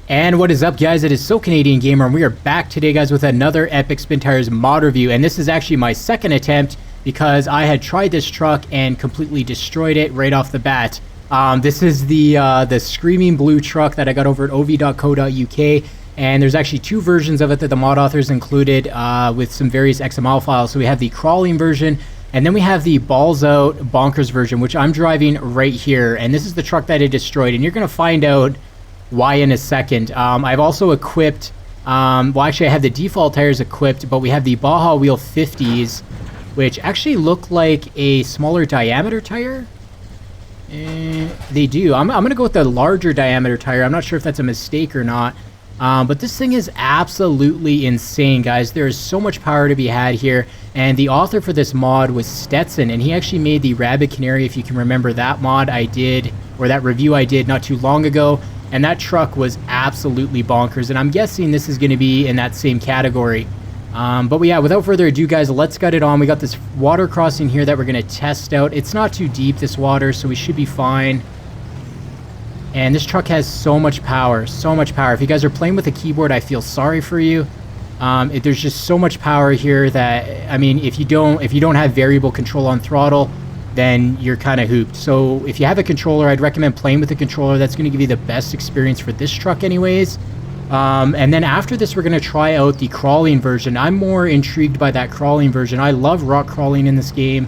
And what is up, guys? It is SoCanadianGamer, and we are back today, guys, with another epic Spintires mod review. And this is actually my second attempt because I had tried this truck and completely destroyed it right off the bat. This is the Screamin blue truck that I got over at ov.co.uk, and there's actually two versions of it that the mod authors included with some various XML files. So we have the crawling version, and then we have the balls out bonkers version, which I'm driving right here. And this is the truck that I destroyed, and you're going to find out why in a second. I've also equipped, well, actually I have the default tires equipped, but we have the Baja Wheel 50s, which actually look like a smaller diameter tire. They do. I'm going to go with the larger diameter tire. I'm not sure if that's a mistake or not. But this thing is absolutely insane, guys. There is so much power to be had here. And the author for this mod was Stetson, and he actually made the Rabbit Canary, if you can remember that mod I did, or that review I did not too long ago. And that truck was absolutely bonkers, and I'm guessing this is going to be in that same category. But yeah, without further ado, guys, let's get it on. We got this water crossing here that we're going to test out. It's not too deep, this water, so we should be fine. And this truck has so much power, so much power. If you guys are playing with a keyboard, I feel sorry for you. There's just so much power here that, I mean, if you don't have variable control on throttle, then you're kind of hooped. So if you have a controller, I'd recommend playing with a controller. That's going to give you the best experience for this truck anyways. And then after this, we're going to try out the crawling version. I'm more intrigued by that crawling version. I love rock crawling in this game,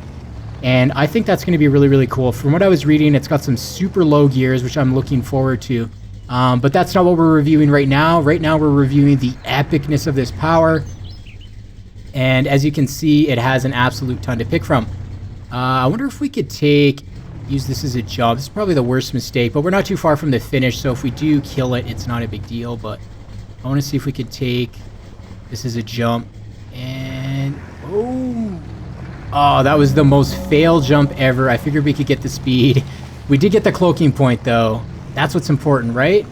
and I think that's going to be really, really cool. From what I was reading, it's got some super low gears, which I'm looking forward to. But that's not what we're reviewing right now. Right now, we're reviewing the epicness of this power. And as you can see, it has an absolute ton to pick from. I wonder if we could use this as a jump. This is probably the worst mistake, but we're not too far from the finish, so if we do kill it, it's not a big deal. But I want to see if we could take this as a jump. And oh, that was the most fail jump ever. I figured we could get the speed. We did get the cloaking point, though. That's what's important, right?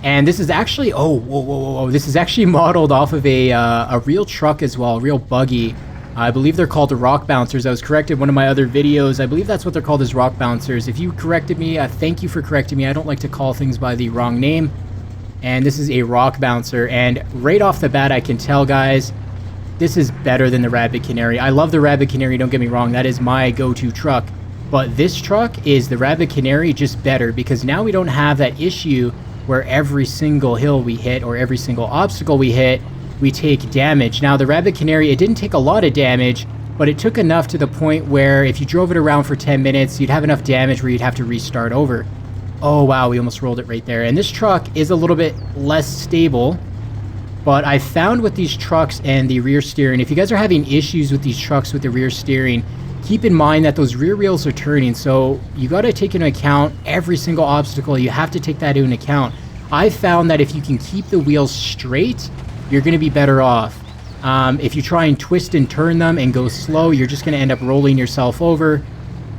And this is actually, whoa, this is actually modeled off of a real truck as well, a real buggy. I believe they're called the rock bouncers. I was corrected in one of my other videos. I believe that's what they're called, as rock bouncers. If you corrected me, thank you for correcting me. I don't like to call things by the wrong name. And this is a rock bouncer. And right off the bat, I can tell, guys, this is better than the Rabbit Canary. I love the Rabbit Canary, don't get me wrong. That is my go-to truck. But this truck is the Rabbit Canary, just better, because now we don't have that issue where every single hill we hit or every single obstacle we hit, we take damage. Now, the Rabbit Canary, it didn't take a lot of damage, but it took enough to the point where if you drove it around for 10 minutes, you'd have enough damage where you'd have to restart over. Oh, wow, we almost rolled it right there. And this truck is a little bit less stable, but I found with these trucks and the rear steering, if you guys are having issues with these trucks with the rear steering, keep in mind that those rear wheels are turning, so you got to take into account every single obstacle. You have to take that into account. I found that if you can keep the wheels straight, you're going to be better off. If you try and twist and turn them and go slow, you're just going to end up rolling yourself over,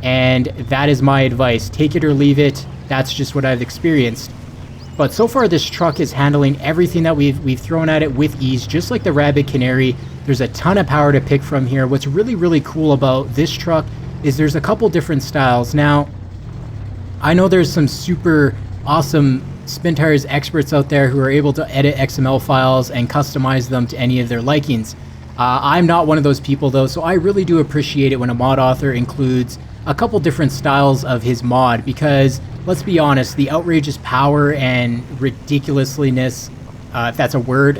and that is my advice. Take it or leave it. That's just what I've experienced. But so far, this truck is handling everything that we've thrown at it with ease, just like the Rabbit Canary. There's a ton of power to pick from here. What's really, really cool about this truck is there's a couple different styles. Now, I know there's some super awesome Spintires experts out there who are able to edit XML files and customize them to any of their likings. I'm not one of those people, though, so I really do appreciate it when a mod author includes a couple different styles of his mod, because let's be honest, the outrageous power and ridiculousness, if that's a word,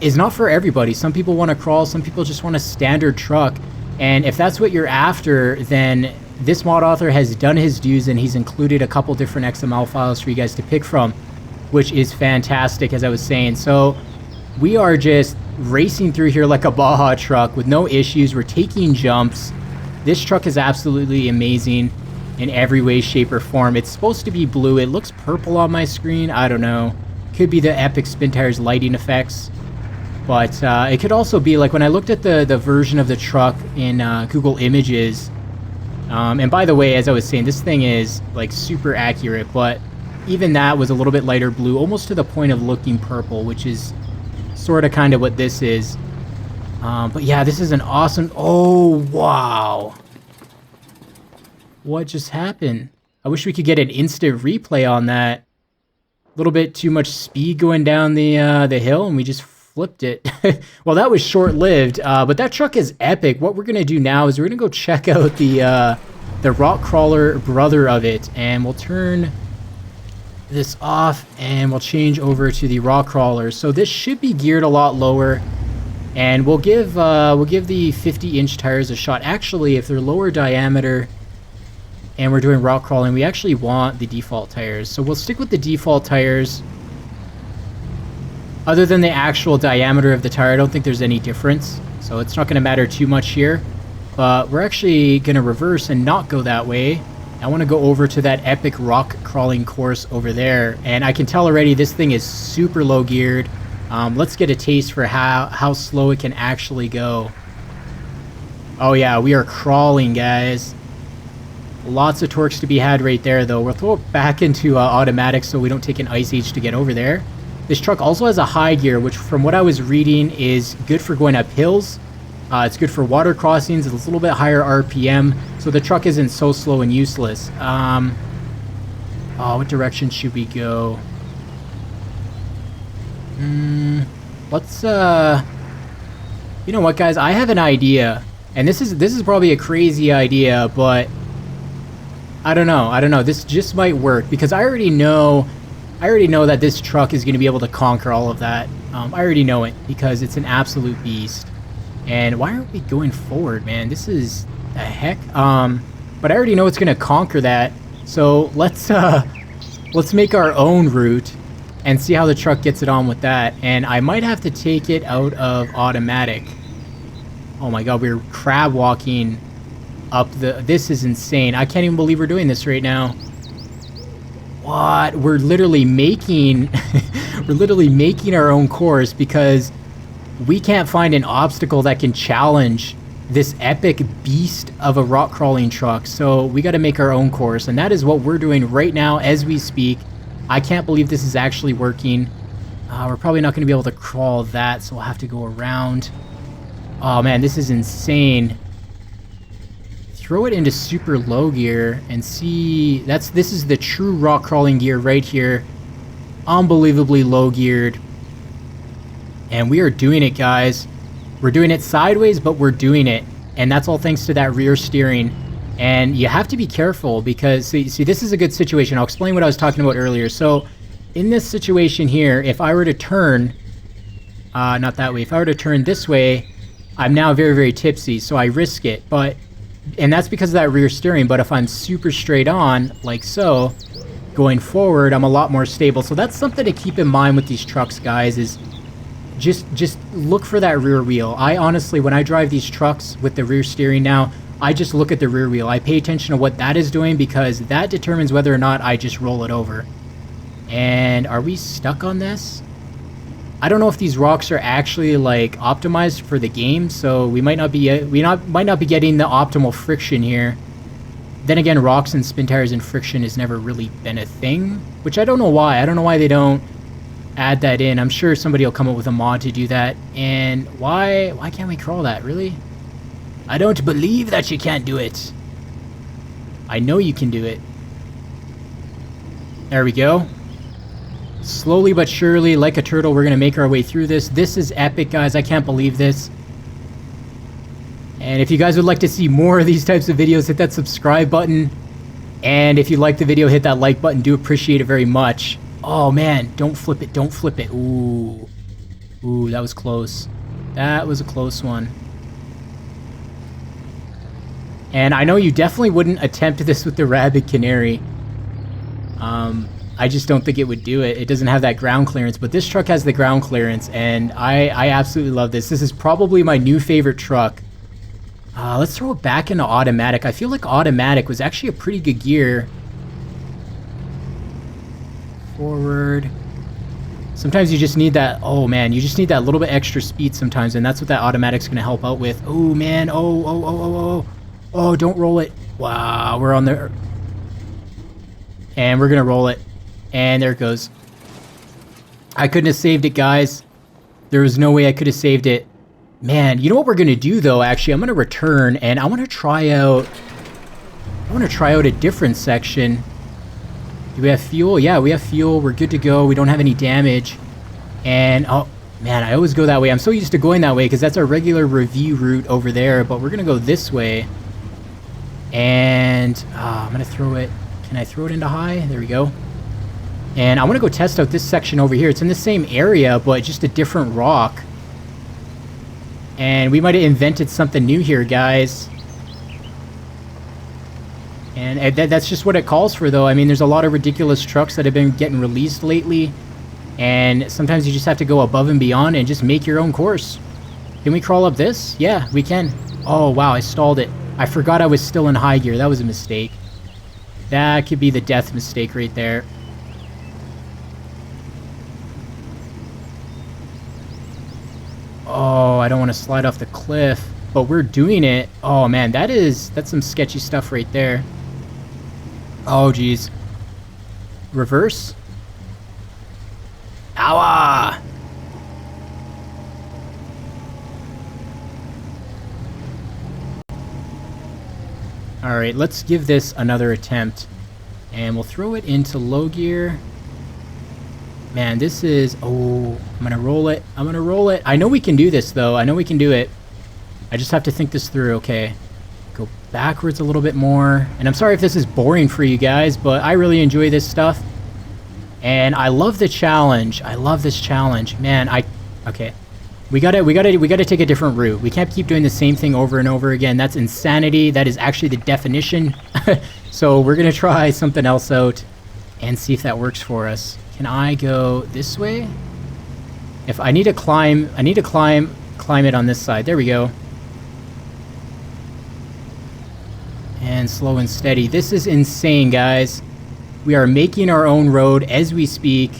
is not for everybody. Some people want to crawl, some people just want a standard truck, and if that's what you're after, then this mod author has done his dues, and he's included a couple different XML files for you guys to pick from, which is fantastic, as I was saying. So we are just racing through here like a Baja truck with no issues. We're taking jumps. This truck is absolutely amazing in every way, shape, or form. It's supposed to be blue. It looks purple on my screen. I don't know. Could be the epic Spintires lighting effects. But it could also be, like, when I looked at the version of the truck in Google Images, and by the way, as I was saying, this thing is, like, super accurate, but even that was a little bit lighter blue, almost to the point of looking purple, which is sort of kind of what this is. But yeah, this is an awesome... Oh, wow. What just happened? I wish we could get an instant replay on that. A little bit too much speed going down the hill, and we just flipped it. Well, that was short-lived, but that truck is epic. What we're gonna do now is we're gonna go check out the rock crawler brother of it, and we'll turn this off, and we'll change over to the rock crawler. So this should be geared a lot lower, and we'll give the 50-inch tires a shot. Actually, if they're lower diameter and we're doing rock crawling, we actually want the default tires. So we'll stick with the default tires. Other than the actual diameter of the tire, I don't think there's any difference. So it's not going to matter too much here. But we're actually going to reverse and not go that way. I want to go over to that epic rock crawling course over there. And I can tell already this thing is super low geared. Let's get a taste for how slow it can actually go. Oh yeah, we are crawling, guys. Lots of torques to be had right there, though. We'll throw it back into automatic so we don't take an ice age to get over there. This truck also has a high gear, which from what I was reading is good for going up hills. It's good for water crossings. It's a little bit higher RPM, so the truck isn't so slow and useless. Oh, what direction should we go? Let's, you know what, guys? I have an idea, and this is probably a crazy idea, but I don't know. This just might work because I already know that this truck is going to be able to conquer all of that. I already know it because it's an absolute beast. And why aren't we going forward, man? This is the heck. But I already know it's going to conquer that. So let's make our own route and see how the truck gets it on with that. And I might have to take it out of automatic. Oh my god, we're crab walking up this is insane. I can't even believe we're doing this right now. What? We're literally making our own course because we can't find an obstacle that can challenge this epic beast of a rock crawling truck. So we got to make our own course, and that is what we're doing right now as we speak. I can't believe this is actually working. We're probably not going to be able to crawl that, so we'll have to go around. Oh man, this is insane. Throw it into super low gear and see. This is the true rock crawling gear right here. Unbelievably low geared. And we are doing it, guys. We're doing it sideways, but we're doing it. And that's all thanks to that rear steering. And you have to be careful because, see, this is a good situation. I'll explain what I was talking about earlier. So in this situation here, if I were to turn, not that way, if I were to turn this way, I'm now very, very tipsy, so I risk it. And that's because of that rear steering. But if I'm super straight on, like so, going forward, I'm a lot more stable. So that's something to keep in mind with these trucks, guys, is just look for that rear wheel. I honestly, when I drive these trucks with the rear steering now, I just look at the rear wheel. I pay attention to what that is doing because that determines whether or not I just roll it over. And are we stuck on this? I don't know if these rocks are actually like optimized for the game, so we might not be getting the optimal friction here. Then again, rocks and spin tires and friction has never really been a thing, which I don't know why. I don't know why they don't add that in. I'm sure somebody will come up with a mod to do that. And why can't we crawl that? Really? I don't believe that you can't do it. I know you can do it. There we go. Slowly but surely, like a turtle, we're going to make our way through this. This is epic, guys. I can't believe this. And if you guys would like to see more of these types of videos, hit that subscribe button. And if you like the video, hit that like button. Do appreciate it very much. Oh, man. Don't flip it. Don't flip it. Ooh. Ooh, that was close. That was a close one. And I know you definitely wouldn't attempt this with the Rabbit Canary. I just don't think it would do it. It doesn't have that ground clearance, but this truck has the ground clearance, and I absolutely love this. This is probably my new favorite truck. Let's throw it back into automatic. I feel like automatic was actually a pretty good gear. Forward. Sometimes you just need that, oh man, you just need that little bit extra speed sometimes, and that's what that automatic's going to help out with. Oh man, oh, don't roll it. Wow, we're on there. And we're going to roll it. And there it goes. I couldn't have saved it, guys. There was no way I could have saved it. Man, you know what we're going to do, though, actually? I'm going to return, and I want to try out... want to try out a different section. Do we have fuel? Yeah, we have fuel. We're good to go. We don't have any damage. And, oh, man, I always go that way. I'm so used to going that way because that's our regular review route over there. But we're going to go this way. And I'm going to throw it. Can I throw it into high? There we go. And I want to go test out this section over here. It's in the same area, but just a different rock. And we might have invented something new here, guys. And that's just what it calls for, though. I mean, there's a lot of ridiculous trucks that have been getting released lately. And sometimes you just have to go above and beyond and just make your own course. Can we crawl up this? Yeah, we can. Oh, wow, I stalled it. I forgot I was still in high gear. That was a mistake. That could be the death mistake right there. Oh, I don't want to slide off the cliff. But we're doing it. Oh, man, that's some sketchy stuff right there. Oh, geez. Reverse? Ow! Alright, let's give this another attempt. And we'll throw it into low gear. Man, this is... Oh, I'm gonna roll it. I'm gonna roll it. I know we can do this, though. I know we can do it. I just have to think this through. Okay. Go backwards a little bit more. And I'm sorry if this is boring for you guys, but I really enjoy this stuff. And I love the challenge. I love this challenge. Man, okay. We gotta take a different route. We can't keep doing the same thing over and over again. That's insanity. That is actually the definition. So we're gonna try something else out and see if that works for us. Can I go this way? If I need to climb, climb it on this side. There we go. And slow and steady. This is insane, guys. We are making our own road as we speak.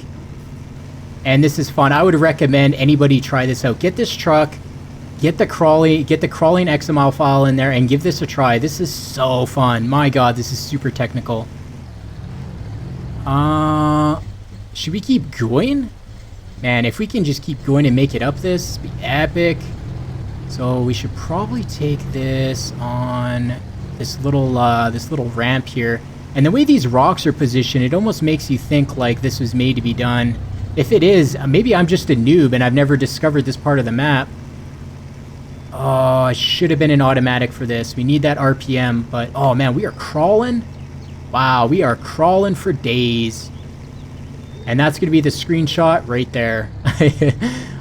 And this is fun. I would recommend anybody try this out. Get this truck, get the crawling XML file in there, and give this a try. This is so fun. My god, this is super technical. Should we keep going? Man, if we can just keep going and make it up this, it'd be epic. So we should probably take this on this little ramp here. And the way these rocks are positioned, it almost makes you think like this was made to be done. If it is, maybe I'm just a noob and I've never discovered this part of the map. Oh, it should have been an automatic for this. We need that RPM, but oh man, we are crawling. Wow, we are crawling for days. And that's going to be the screenshot right there.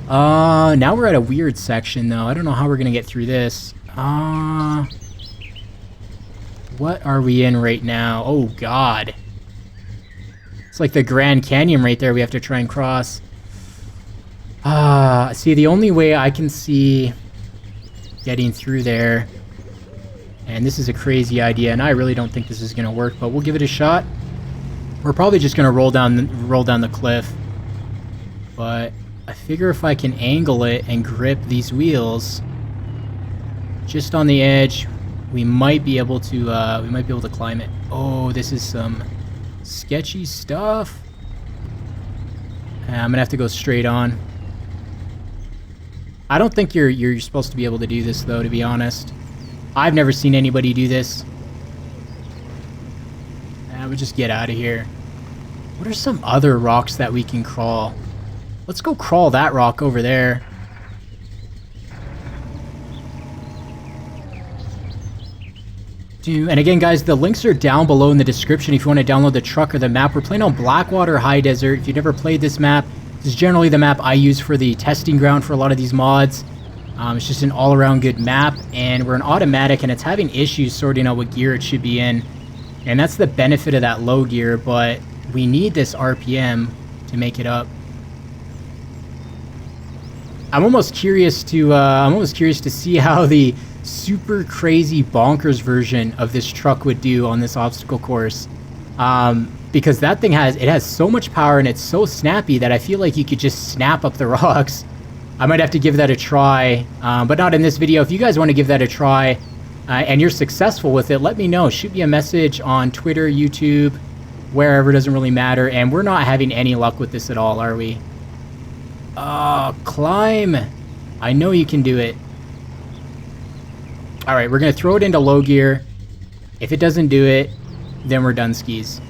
Now we're at a weird section though. I don't know how we're going to get through this. What are we in right now? Oh god. It's like the Grand Canyon right there we have to try and cross. See, the only way I can see getting through there, and this is a crazy idea, and I really don't think this is going to work, but we'll give it a shot. We're probably just going to roll down the cliff. But I figure if I can angle it and grip these wheels just on the edge, we might be able to climb it. Oh, this is some sketchy stuff. I'm gonna have to go straight on. I don't think you're supposed to be able to do this though, to be honest. I've never seen anybody do this. We'll just get out of here. What are some other rocks that we can crawl? Let's go crawl that rock over there. And again, guys, the links are down below in the description if you want to download the truck or the map. We're playing on Blackwater High Desert. If you've never played this map, this is generally the map I use for the testing ground for a lot of these mods. It's just an all-around good map, and we're an automatic, and it's having issues sorting out what gear it should be in. And that's the benefit of that low gear, but we need this RPM to make it up. I'm almost curious to see how the super crazy bonkers version of this truck would do on this obstacle course. Because that thing has so much power and it's so snappy that I feel like you could just snap up the rocks. I might have to give that a try, but not in this video. If you guys want to give that a try and you're successful with it, let me know. Shoot me a message on Twitter, YouTube, wherever, doesn't really matter. And we're not having any luck with this at all, are we? Oh, climb. I know you can do it. All right, we're going to throw it into low gear. If it doesn't do it, then we're done skis.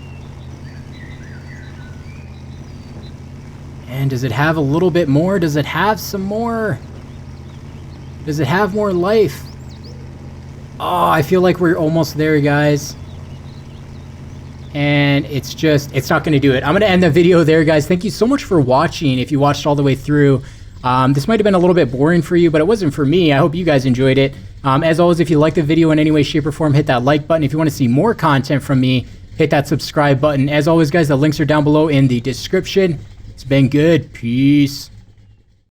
And does it have a little bit more? Does it have some more? Does it have more life? Oh, I feel like we're almost there, guys. And it's not going to do it. I'm going to end the video there, guys. Thank you so much for watching. If you watched all the way through, this might have been a little bit boring for you, but it wasn't for me. I hope you guys enjoyed it. As always, if you liked the video in any way, shape, or form, hit that like button. If you want to see more content from me, hit that subscribe button. As always, guys, the links are down below in the description. It's been good. Peace.